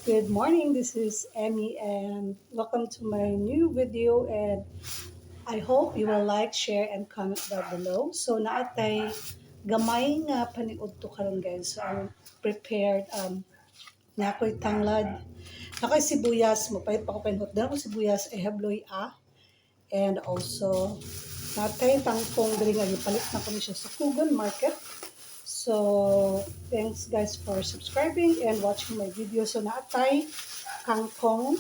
Good morning, this is Emmy and welcome to my new video and I hope you will like, share, and comment down below. So naatay gamay nga paniud to karon guys. So I'm prepared na ako'y tanglad. Ako'y sibuyas, mapait pa ko pinhot. Dala ko sibuyas, I have loy and also natay tangkong diri nga gipalit na ko ni siya sa Kugon Market. So, thanks guys for subscribing and watching my video. So, naatay kangkong.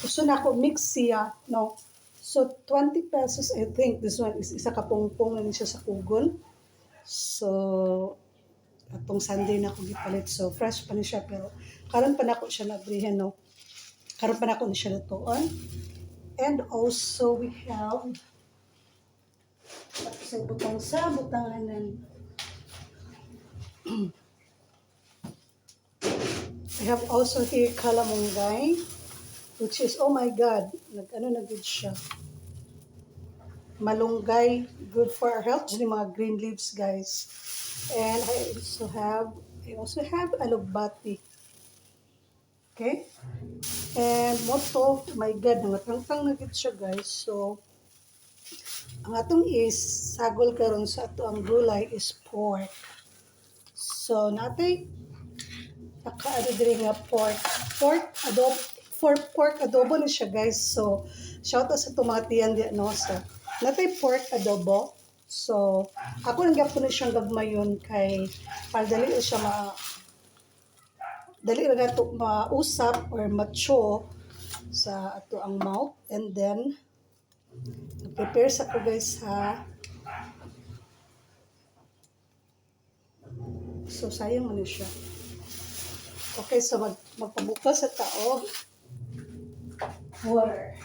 Gusto na ako mix siya, no? So, 20 pesos, I think. This one is isa kapungpong na siya sa kugon. So, atong Sunday na ako gipalit. So, fresh pa ni siya. Pero, karon pa na ako siya nabrihan, no? Karon pa na ako ni siya natuon. And also, we have sa butang sa butanganan. I have also here kalamunggay, which is, oh my God, na good siya. Malunggay, good for our health. Yung mga green leaves, guys. And I also have alugbati. Okay? And moto, my God, nangatangtang na good siya, guys. So, ang atong is, sagol karon sa ato ang gulay is pork. So, natay, naka-ano diri nga pork adobo na siya guys. So shout out sa tumatiyan di no. So natay pork adobo. So ako nang gyapon na siyang gagmayon kay para dali ra gato mausap or macho sa ato ang mouth. And then prepare sa ko guys ha. So sayang man siya. Okay, so magpabukas sa taog water.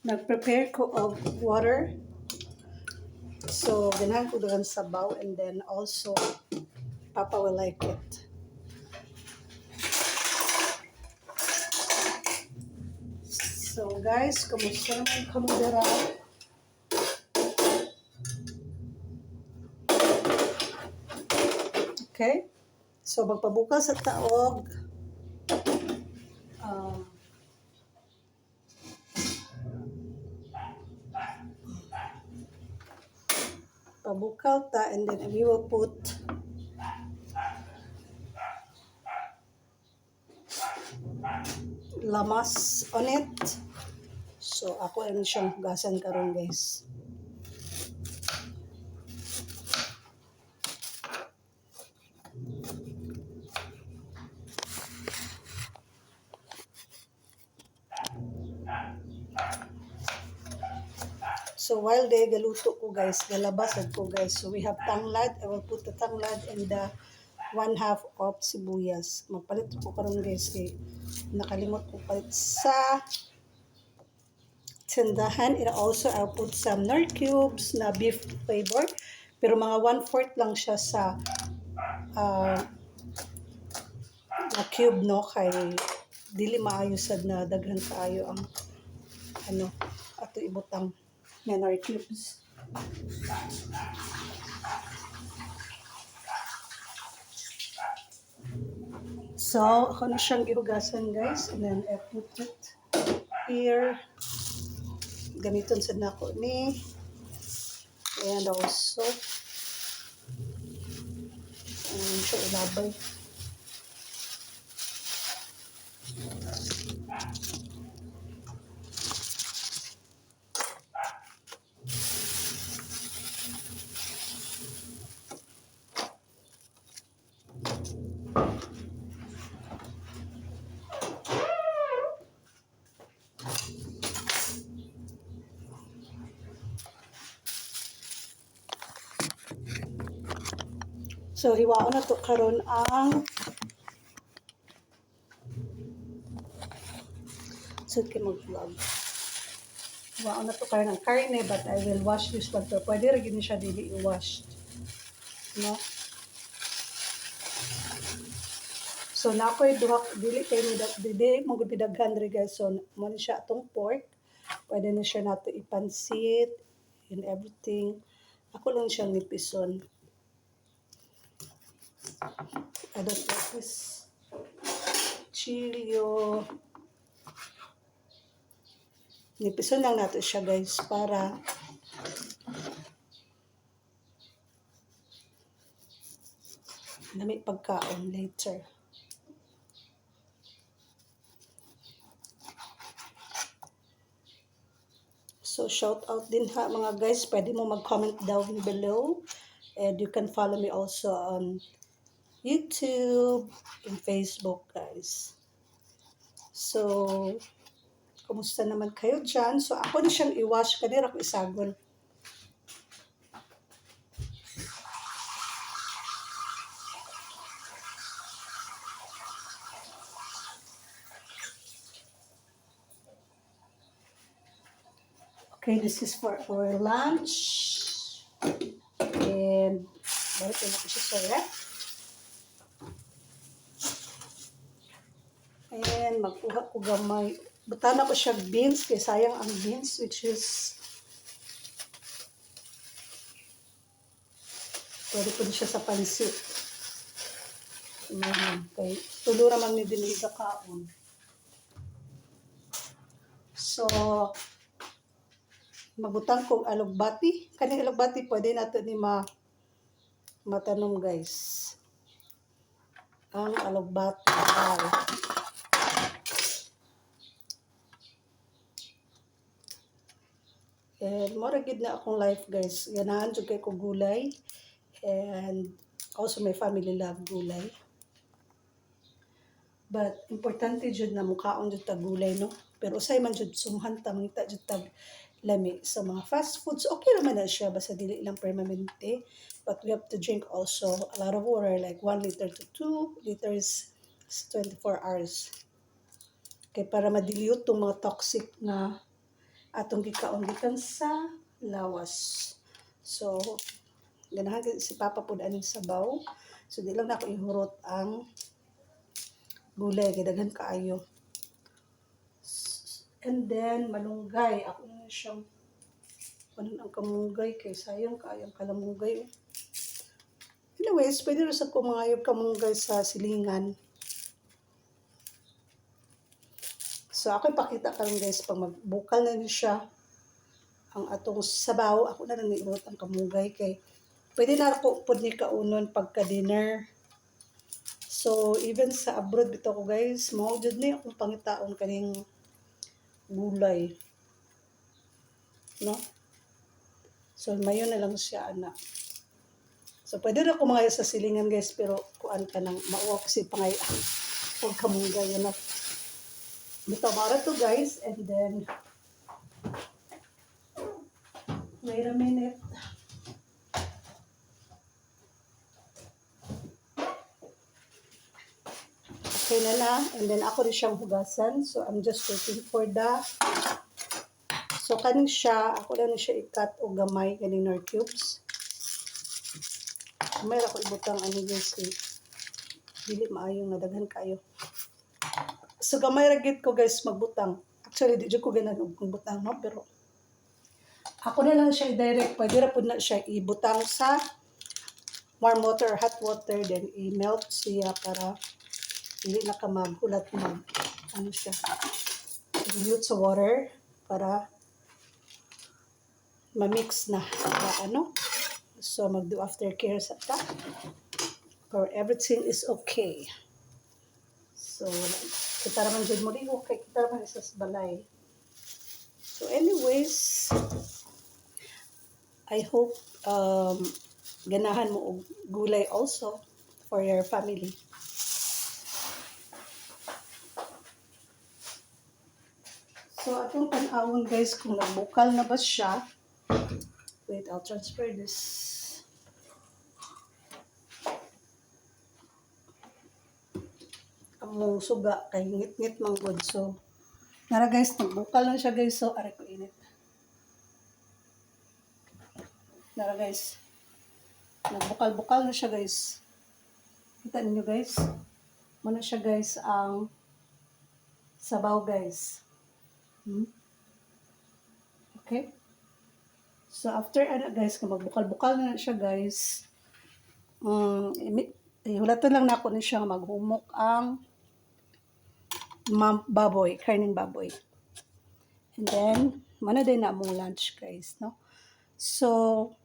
Nag-prepare ko of water. So, ganahan ko doon sabaw and then also, Papa will like it. So, guys, kumusta naman kamudara? Okay? So, magpabukas sa taog. Pabukaw ta and then we will put lamas on it. So, ako ay siyang hugasan karon guys. So, while they galuto ko guys, galabasad ko guys. So, we have tanglad. I will put the tanglad and the 1/2 of sibuyas. Magpalit ko karon guys kay nakalimot ko palit sa tindahan. And also, I'll put some nor cubes na beef flavor. Pero mga 1/4 lang siya sa na cube, no? Kay dili maayo sad na daghan kaayo ang ato ibutang na nor cubes. So, ako na siyang gihugasan guys. And then I put it here. Gamiton sa nako ni. And also, siya ilabay. So, hiwaon na to karon ang kay mag-vlog. Hiwaon na to karon ang karne but I will wash this one. Pero pwede rin siya dili i-wash. No? So na ako'y duha dili kay ni dili mo gud daghan diri guys. So mo ni siya atong pork. Pwede na siya nato ipansit and everything. Ako lang siyang nipison. I don't like this chilio. Nipison lang nato siya guys para nami pagkaon later. So shout out din ha mga guys, pwede mo mag-comment down below and you can follow me also on YouTube and Facebook guys. So kumusta naman kayo dyan? So ako na siyang i-wash kanira ko isagol. Okay, this is for our lunch. And balik na ko siya sa ref. And magkuha ko gamay. Butana ko siya beans, kaya sayang ang beans, which is pwede ko siya sa pansit. Okay. Tulo naman ni dinihiga kaon. So, magbutang kong alugbati. Kaning alugbati, pwede natin ni matanom guys. Ang alugbati. And mora gid na akong life guys. Ganahan jud kay ko gulay. And also my family love gulay. But importante jud na mukaon jud ta gulay no. Pero usay man jud sumhan ta mangita jud tag lami sa mga fast foods. Okay naman na siya basta dili lang permanente. But we have to drink also a lot of water like 1 liter to 2 liters 24 hours. Kay para ma-dilute tong mga toxic na atong gikaon gikan sa lawas. So ganahan si Papa pud aning sabaw. So di lang na ako ihurot ang gulay kay daghan kaayo. And then malunggay, ako na siyang panon ang kamunggay kay sayang kaayo ang kalamunggay. Anyways, pwede rin sa kumangayog kamunggay sa silingan. So ako ipakita karon guys pag magbukal na niya siya ang atong sabaw, ako na lang niurot ang kamunggay kay pwede na ako pud ni kaunon pagka dinner. So even sa abroad bitaw ko guys, mao jud ni akong pangitaon kaning gulay. No? So mayo na lang siya ana. So pwede na kumangay sa silingan guys pero kuan ka nang mauwa kasi pangay pag kamunggay ano. Bitaw bara to guys and then wait a minute. Okay na and then ako rin siyang hugasan. So I'm just waiting for the so kanin siya, ako lang siya i-cut o gamay kaning nor cubes. May ako ibutang ano guys dili maayong nadaghan kayo. So gamay ra gid ko guys magbutang. Actually di jud ko ganahan og butang no pero ako na lang siya i-direct. Pwede ra pud na siya ibutang sa warm water, hot water then i-melt siya para hindi na ka maghulat ano siya dilute sa water para ma-mix na ano. So mag-do aftercare sa ta for everything is okay. So kita naman dyan mo liho kay kita naman isa sa balay. So anyways I hope ganahan mo og gulay also for your family. So atong tan-awon guys kung nagbukal na ba siya. Wait, I'll transfer this. Among suga kay ngit-ngit man gud. So nara guys, nagbukal na siya guys. So are ko init. Nara guys. Nagbukal-bukal na siya guys. Kita ninyo guys. Muna siya guys ang sabaw guys. Okay? So after ano guys, kung magbukal-bukal na siya guys, hulatan lang nako ni siya maghumok ang baboy, karning baboy. And then, mana din na mong lunch guys, no? So,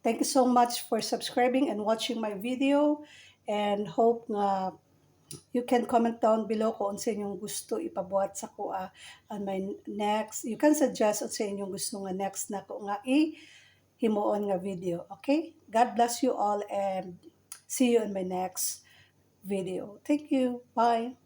thank you so much for subscribing and watching my video, and hope nga you can comment down below kung sa inyong gusto ipabuhat sa ko on my next. You can suggest sa inyong gusto nga next na ko nga himuon nga video. Okay? God bless you all and see you in my next video. Thank you. Bye.